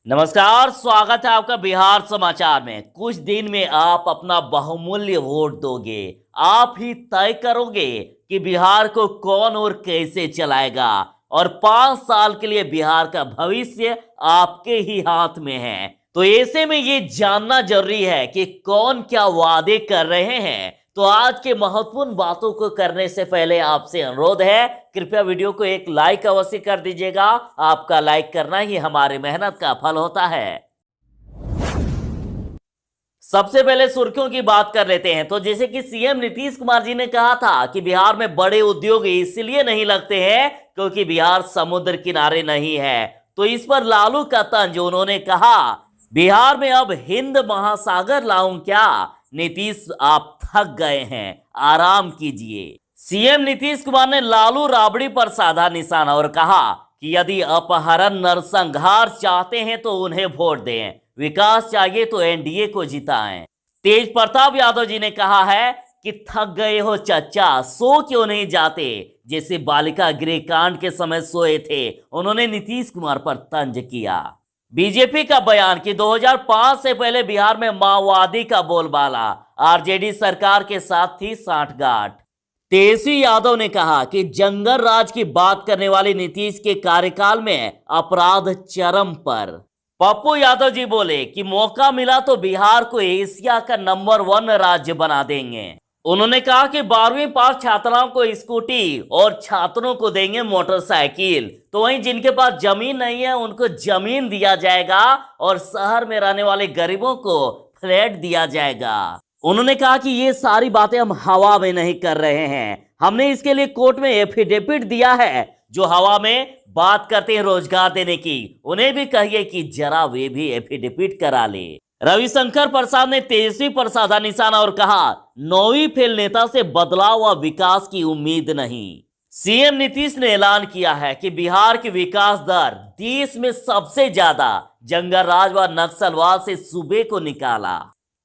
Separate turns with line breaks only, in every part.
नमस्कार, स्वागत है आपका बिहार समाचार में। कुछ दिन में आप अपना बहुमूल्य वोट दोगे। आप ही तय करोगे कि बिहार को कौन और कैसे चलाएगा, और 5 साल के लिए बिहार का भविष्य आपके ही हाथ में है। तो ऐसे में ये जानना जरूरी है कि कौन क्या वादे कर रहे हैं। तो आज के महत्वपूर्ण बातों को करने से पहले आपसे अनुरोध है, कृपया वीडियो को एक लाइक अवश्य कर दीजिएगा। आपका लाइक करना ही हमारी मेहनत का फल होता है। सबसे पहले सुर्खियों की बात कर लेते हैं। तो जैसे कि सीएम नीतीश कुमार जी ने कहा था कि बिहार में बड़े उद्योग इसलिए नहीं लगते हैं क्योंकि बिहार समुद्र किनारे नहीं है। तो इस पर लालू का तंज, उन्होंने कहा बिहार में अब हिंद महासागर लाऊं क्या? नीतीश आप थक गए हैं, आराम कीजिए। सीएम नीतीश कुमार ने लालू राबड़ी पर साधा निशाना और कहा कि यदि अपहरण नरसंहार चाहते हैं तो उन्हें वोट दें, विकास चाहिए तो एनडीए को जिताएं। तेज प्रताप यादव जी ने कहा है कि थक गए हो चचा, सो क्यों नहीं जाते? जैसे बालिका गृह कांड के समय सोए थे, उन्होंने नीतीश कुमार पर तंज किया। बीजेपी का बयान कि 2005 से पहले बिहार में माओवादी का बोलबाला, आरजेडी सरकार के साथ थी सांठगांठ। तेजस्वी यादव ने कहा कि जंगल राज की बात करने वाले नीतीश के कार्यकाल में अपराध चरम पर। पप्पू यादव जी बोले कि मौका मिला तो बिहार को एशिया का नंबर 1 राज्य बना देंगे। उन्होंने कहा कि 12वीं पास छात्राओं को स्कूटी और छात्रों को देंगे मोटरसाइकिल। तो वहीं जिनके पास जमीन नहीं है उनको जमीन दिया जाएगा और शहर में रहने वाले गरीबों को फ्लैट दिया जाएगा। उन्होंने कहा कि ये सारी बातें हम हवा में नहीं कर रहे हैं, हमने इसके लिए कोर्ट में एफिडेविट दिया है। जो हवा में बात करते हैं रोजगार देने की, उन्हें भी कहिए कि जरा वे भी एफिडेविट करा ले। रविशंकर प्रसाद ने तेजस्वी पर साधा निशाना और कहा 9वीं फेल नेता से बदलाव व विकास की उम्मीद नहीं। सीएम नीतीश ने ऐलान किया है कि बिहार की विकास दर देश में सबसे ज्यादा, जंगल राज व नक्सलवाद से सूबे को निकाला।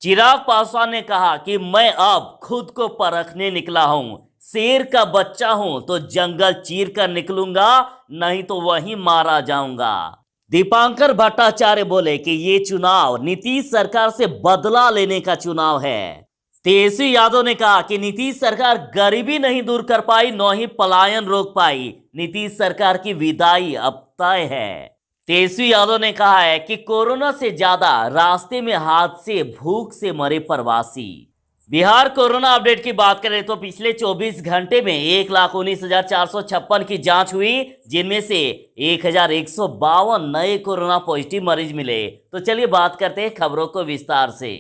चिराग पासवान ने कहा कि मैं अब खुद को परखने निकला हूं, शेर का बच्चा हूं तो जंगल चीर कर निकलूंगा, नहीं तो वहीं मारा जाऊंगा। दीपांकर भट्टाचार्य बोले कि ये चुनाव नीतीश सरकार से बदला लेने का चुनाव है। तेजस्वी यादव ने कहा कि नीतीश सरकार गरीबी नहीं दूर कर पाई, न ही पलायन रोक पाई। नीतीश सरकार की विदाई अब तय है। तेजस्वी यादव ने कहा है कि कोरोना से ज्यादा रास्ते में हादसे, भूख से मरे प्रवासी। बिहार कोरोना अपडेट की बात करें तो पिछले 24 घंटे में 1,19,456 की जांच हुई, जिनमें से 1,152 नए कोरोना पॉजिटिव मरीज मिले। तो चलिए बात करते हैं खबरों को विस्तार से।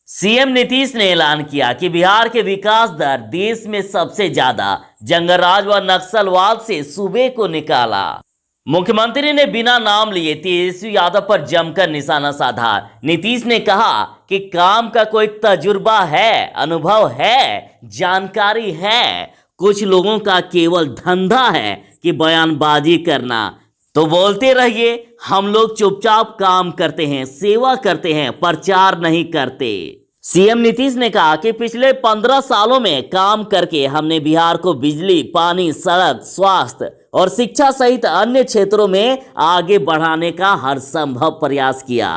सीएम नीतीश ने ऐलान किया कि बिहार के विकास दर देश में सबसे ज्यादा, जंगल राज व नक्सलवाद से सूबे को निकाला। मुख्यमंत्री ने बिना नाम लिए तेजस्वी यादव पर जमकर निशाना साधा। नीतीश ने कहा कि काम का कोई तजुर्बा है, अनुभव है, जानकारी है। कुछ लोगों का केवल धंधा है कि बयानबाजी करना। तो बोलते रहिए, हम लोग चुपचाप काम करते हैं, सेवा करते हैं, प्रचार नहीं करते। सीएम नीतीश ने कहा कि पिछले 15 सालों में काम करके हमने बिहार को बिजली, पानी, सड़क, स्वास्थ्य और शिक्षा सहित अन्य क्षेत्रों में आगे बढ़ाने का हर संभव प्रयास किया।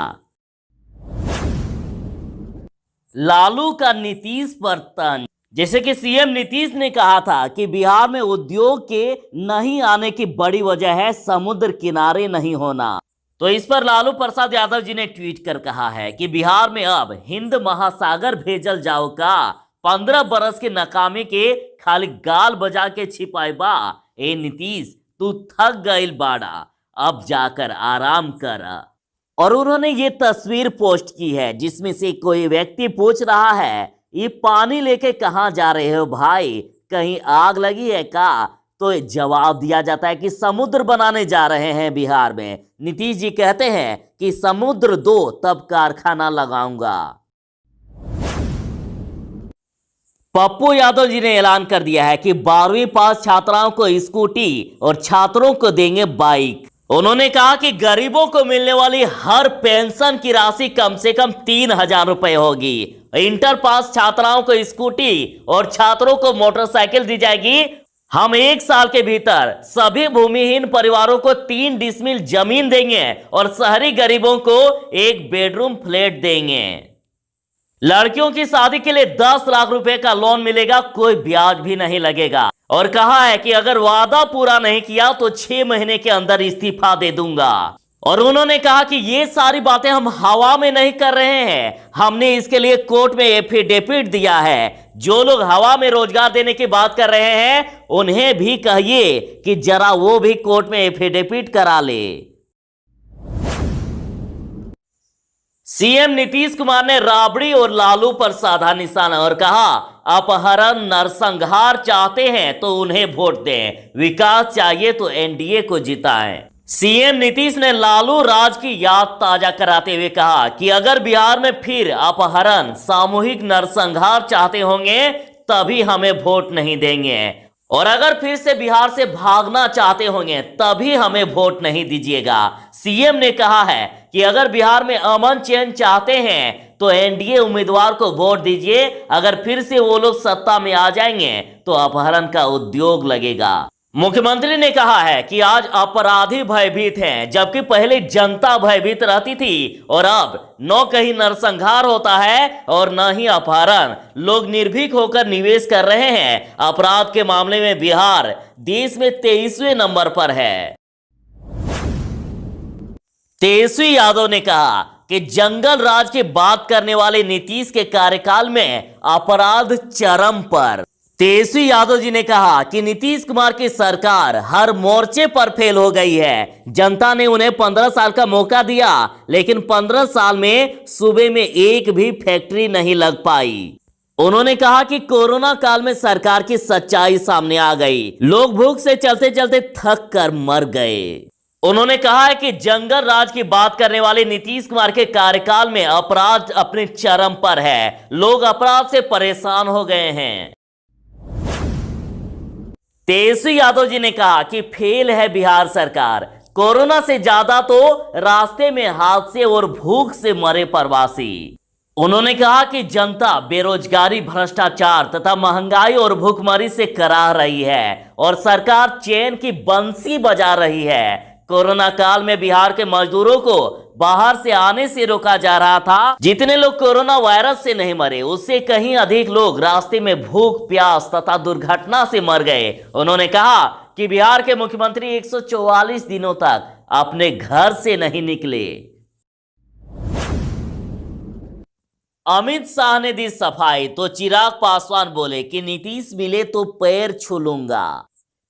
लालू का नीतीश पर तंज। जैसे कि सीएम नीतीश ने कहा था कि बिहार में उद्योग के नहीं आने की बड़ी वजह है समुद्र किनारे नहीं होना। तो इस पर लालू प्रसाद यादव जी ने ट्वीट कर कहा है कि बिहार में अब हिंद महासागर भेजल जाओ का, 15 बरस के नाकामी के खाली गाल बजा के छिपाई बा। ए नीतीश, तू थक गईल बाड़ा, अब जाकर आराम कर। और उन्होंने ये तस्वीर पोस्ट की है जिसमें से कोई व्यक्ति पूछ रहा है, ये पानी लेके कहां जा रहे हो भाई, कहीं आग लगी है का? तो जवाब दिया जाता है कि समुद्र बनाने जा रहे हैं बिहार में। नीतीश जी कहते हैं कि समुद्र दो तब कारखाना लगाऊंगा। पप्पू यादव जी ने ऐलान कर दिया है कि 12वीं पास छात्राओं को स्कूटी और छात्रों को देंगे बाइक। उन्होंने कहा कि गरीबों को मिलने वाली हर पेंशन की राशि कम से कम 3,000 रुपए होगी। इंटर पास छात्राओं को स्कूटी और छात्रों को मोटरसाइकिल दी जाएगी। हम 1 साल के भीतर सभी भूमिहीन परिवारों को 3 डिसमिल जमीन देंगे और शहरी गरीबों को 1 बेडरूम फ्लैट देंगे। लड़कियों की शादी के लिए 10 लाख रुपए का लोन मिलेगा, कोई ब्याज भी नहीं लगेगा। और कहा है कि अगर वादा पूरा नहीं किया तो 6 महीने के अंदर इस्तीफा दे दूंगा। और उन्होंने कहा कि ये सारी बातें हम हवा में नहीं कर रहे हैं, हमने इसके लिए कोर्ट में एफिडेविट दिया है। जो लोग हवा में रोजगार देने की बात कर रहे हैं उन्हें भी कहिए कि जरा वो भी कोर्ट में एफिडेविट करा ले। सीएम नीतीश कुमार ने राबड़ी और लालू पर साधा निशाना और कहा, अपहरण नरसंहार चाहते हैं तो उन्हें वोट दें, विकास चाहिए तो एनडीए को जिताएं। सीएम नीतीश ने लालू राज की याद ताजा कराते हुए कहा कि अगर बिहार में फिर अपहरण, सामूहिक नरसंहार चाहते होंगे तभी हमें वोट नहीं देंगे, और अगर फिर से बिहार से भागना चाहते होंगे तभी हमें वोट नहीं दीजिएगा। सीएम ने कहा है कि अगर बिहार में अमन चैन चाहते हैं तो एनडीए उम्मीदवार को वोट दीजिए, अगर फिर से वो लोग सत्ता में आ जाएंगे तो अपहरण का उद्योग लगेगा। मुख्यमंत्री ने कहा है कि आज अपराधी भयभीत हैं, जबकि पहले जनता भयभीत रहती थी और अब न कहीं नरसंहार होता है और न ही अपहरण। लोग निर्भीक होकर निवेश कर रहे हैं। अपराध के मामले में बिहार देश में 23वें नंबर पर है। तेजस्वी यादव ने कहा कि जंगल राज की बात करने वाले नीतीश के कार्यकाल में अपराध चरम पर। तेजस्वी यादव जी ने कहा कि नीतीश कुमार की सरकार हर मोर्चे पर फेल हो गई है। जनता ने उन्हें 15 साल का मौका दिया, लेकिन 15 साल में सूबे में एक भी फैक्ट्री नहीं लग पाई। उन्होंने कहा कि कोरोना काल में सरकार की सच्चाई सामने आ गई, लोग भूख से चलते चलते थक कर मर गए। उन्होंने कहा है कि जंगल राज की बात करने वाले नीतीश कुमार के कार्यकाल में अपराध अपने चरम पर है, लोग अपराध से परेशान हो गए हैं। तेजस्वी यादव जी ने कहा कि फेल है बिहार सरकार, कोरोना से ज्यादा तो रास्ते में हादसे और भूख से मरे प्रवासी। उन्होंने कहा कि जनता बेरोजगारी, भ्रष्टाचार तथा महंगाई और भूखमरी से कराह रही है और सरकार चैन की बंसी बजा रही है। कोरोना काल में बिहार के मजदूरों को बाहर से आने से रोका जा रहा था। जितने लोग कोरोना वायरस से नहीं मरे, उससे कहीं अधिक लोग रास्ते में भूख, प्यास तथा दुर्घटना से मर गए। उन्होंने कहा कि बिहार के मुख्यमंत्री 144 दिनों तक अपने घर से नहीं निकले। अमित शाह ने दी सफाई तो चिराग पासवान बोले कि नीतीश मिले तो पैर छू लूंगा।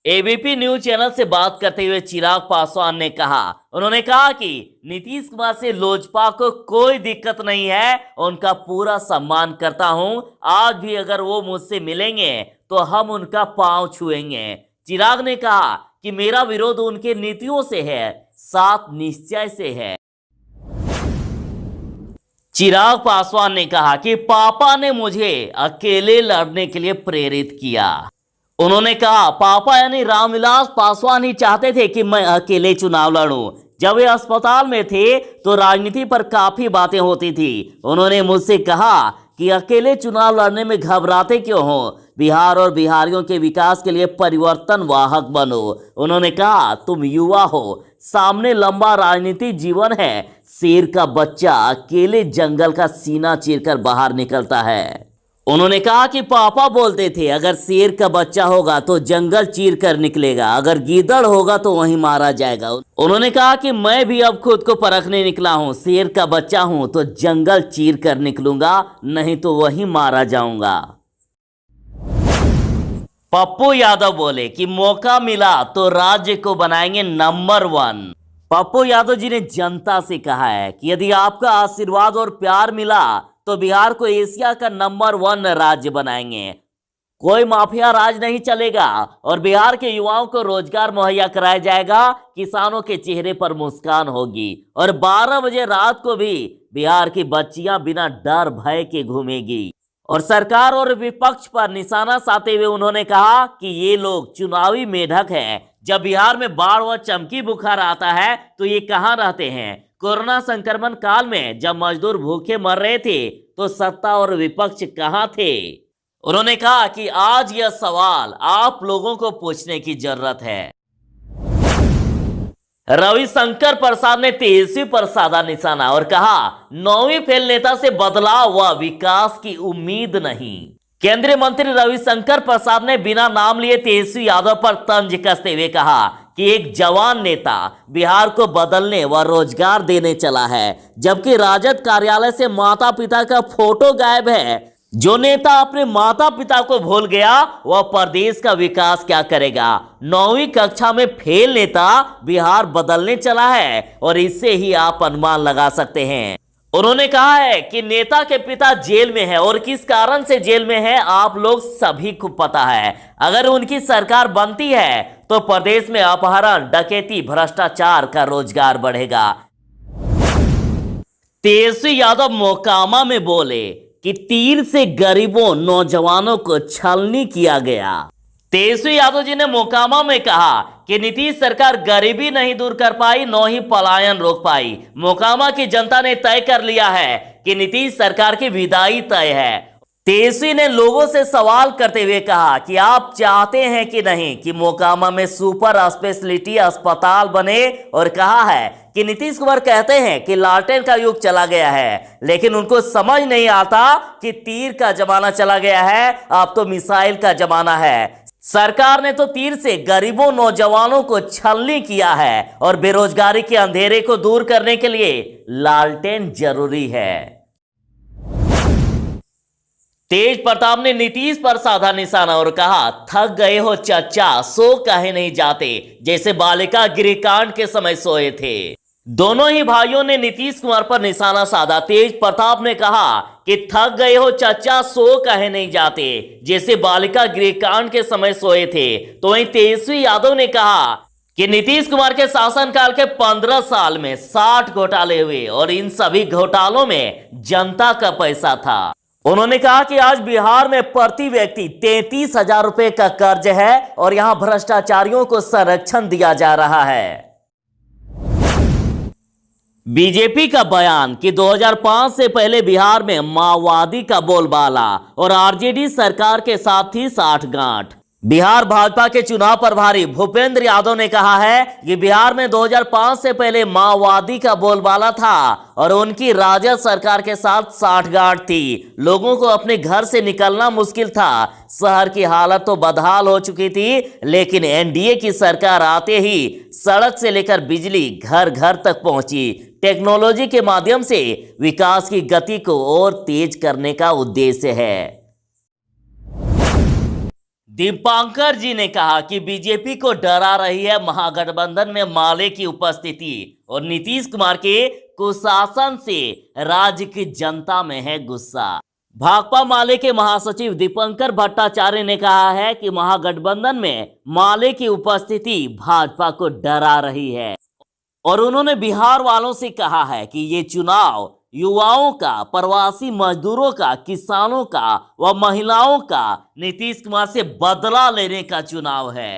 एबीपी न्यूज चैनल से बात करते हुए चिराग पासवान ने कहा, उन्होंने कहा कि नीतीश कुमार से लोजपा को कोई दिक्कत नहीं है, उनका पूरा सम्मान करता हूं। आज भी अगर वो मुझसे मिलेंगे तो हम उनका पांव छुएंगे। चिराग ने कहा कि मेरा विरोध उनके नीतियों से है, साथ निश्चय से है। चिराग पासवान ने कहा कि पापा ने मुझे अकेले लड़ने के लिए प्रेरित किया। उन्होंने कहा पापा यानी रामविलास पासवान ही चाहते थे कि मैं अकेले चुनाव लड़ूं। जब वे अस्पताल में थे तो राजनीति पर काफी बातें होती थी। उन्होंने मुझसे कहा कि अकेले चुनाव लड़ने में घबराते क्यों हो, बिहार और बिहारियों के विकास के लिए परिवर्तन वाहक बनो। उन्होंने कहा तुम युवा हो, सामने लंबा राजनीतिक जीवन है। शेर का बच्चा अकेले जंगल का सीना चीरकर बाहर निकलता है। उन्होंने कहा कि पापा बोलते थे अगर शेर का बच्चा होगा तो जंगल चीर कर निकलेगा, अगर गीदड़ होगा तो वहीं मारा जाएगा। उन्होंने कहा कि मैं भी अब खुद को परखने निकला हूं, शेर का बच्चा हूं तो जंगल चीर कर निकलूंगा, नहीं तो वहीं मारा जाऊंगा। पप्पू यादव बोले कि मौका मिला तो राज्य को बनाएंगे नंबर 1। पप्पू यादव जी ने जनता से कहा है कि यदि आपका आशीर्वाद और प्यार मिला तो बिहार को एशिया का नंबर 1 राज्य बनाएंगे। कोई माफिया राज नहीं चलेगा और बिहार के युवाओं को रोजगार मुहैया कराया जाएगा। किसानों के चेहरे पर मुस्कान होगी और 12 बजे रात को भी बिहार की बच्चियां बिना डर भय के घूमेगी। और सरकार और विपक्ष पर निशाना साधते हुए उन्होंने कहा कि ये लोग चुनावी मेढक हैं। जब बिहार में बाढ़ व चमकी बुखार आता है तो ये कहां रहते हैं। कोरोना संक्रमण काल में जब मजदूर भूखे मर रहे थे तो सत्ता और विपक्ष कहां थे। उन्होंने कहा कि आज यह सवाल आप लोगों को पूछने की जरूरत है। रविशंकर प्रसाद ने तेजस्वी पर साधा निशाना और कहा 9वीं फेल नेता से बदलाव व विकास की उम्मीद नहीं। केंद्रीय मंत्री रविशंकर प्रसाद ने बिना नाम लिए तेजस्वी यादव पर तंज कसते हुए कहा कि एक जवान नेता बिहार को बदलने व रोजगार देने चला है, जबकि राजद कार्यालय से माता पिता का फोटो गायब है। जो नेता अपने माता पिता को भूल गया वह प्रदेश का विकास क्या करेगा। 9वीं कक्षा में फेल नेता बिहार बदलने चला है और इससे ही आप अनुमान लगा सकते हैं। उन्होंने कहा है कि नेता के पिता जेल में है और किस कारण से जेल में है आप लोग सभी को पता है। अगर उनकी सरकार बनती है तो प्रदेश में अपहरण, डकैती, भ्रष्टाचार का रोजगार बढ़ेगा। तेजस्वी यादव मोकामा में बोले कि तीर से गरीबों नौजवानों को छलनी किया गया। तेजस्वी यादव जी ने मोकामा में कहा कि नीतीश सरकार गरीबी नहीं दूर कर पाई, न ही पलायन रोक पाई। मोकामा की जनता ने तय कर लिया है कि नीतीश सरकार की विदाई तय है। तेजस्वी ने लोगों से सवाल करते हुए कहा कि आप चाहते हैं कि नहीं कि मोकामा में सुपर स्पेशलिटी अस्पताल बने, और कहा है कि नीतीश कुमार कहते हैं कि लालटेन का युग चला गया है, लेकिन उनको समझ नहीं आता कि तीर का जमाना चला गया है, अब तो मिसाइल का जमाना है। सरकार ने तो तीर से गरीबों नौजवानों को छलनी किया है और बेरोजगारी के अंधेरे को दूर करने के लिए लालटेन जरूरी है। तेज प्रताप ने नीतीश पर साधा निशाना और कहा थक गए हो चचा, सो काहे नहीं जाते, जैसे बालिका गृहकांड के समय सोए थे। दोनों ही भाइयों ने नीतीश कुमार पर निशाना साधा। तेज प्रताप ने कहा कि थक गए हो चचा, सो काहे नहीं जाते, जैसे बालिका गृहकांड के समय सोए थे। तो वहीं तेजस्वी यादव ने कहा कि नीतीश कुमार के शासनकाल के 15 साल में 60 घोटाले हुए और इन सभी घोटालों में जनता का पैसा था। उन्होंने कहा कि आज बिहार में प्रति व्यक्ति 33,000 रुपए का कर्ज है और यहां भ्रष्टाचारियों को संरक्षण दिया जा रहा है। बीजेपी का बयान कि 2005 से पहले बिहार में माओवादी का बोलबाला और आरजेडी सरकार के साथ थी साठगांठ। बिहार भाजपा के चुनाव प्रभारी भूपेंद्र यादव ने कहा है कि बिहार में 2005 से पहले माओवादी का बोलबाला था और उनकी राजद सरकार के साथ साठगांठ थी। लोगों को अपने घर से निकलना मुश्किल था, शहर की हालत तो बदहाल हो चुकी थी, लेकिन एनडीए की सरकार आते ही सड़क से लेकर बिजली घर घर तक पहुंची। टेक्नोलॉजी के माध्यम से विकास की गति को और तेज करने का उद्देश्य है। दीपांकर जी ने कहा कि बीजेपी को डरा रही है महागठबंधन में माले की उपस्थिति और नीतीश कुमार के कुशासन से राज्य की जनता में है गुस्सा। भाकपा माले के महासचिव दीपंकर भट्टाचार्य ने कहा है कि महागठबंधन में माले की उपस्थिति भाजपा को डरा रही है और उन्होंने बिहार वालों से कहा है कि ये चुनाव युवाओं का, प्रवासी मजदूरों का, किसानों का व महिलाओं का नीतीश कुमार से बदला लेने का चुनाव है।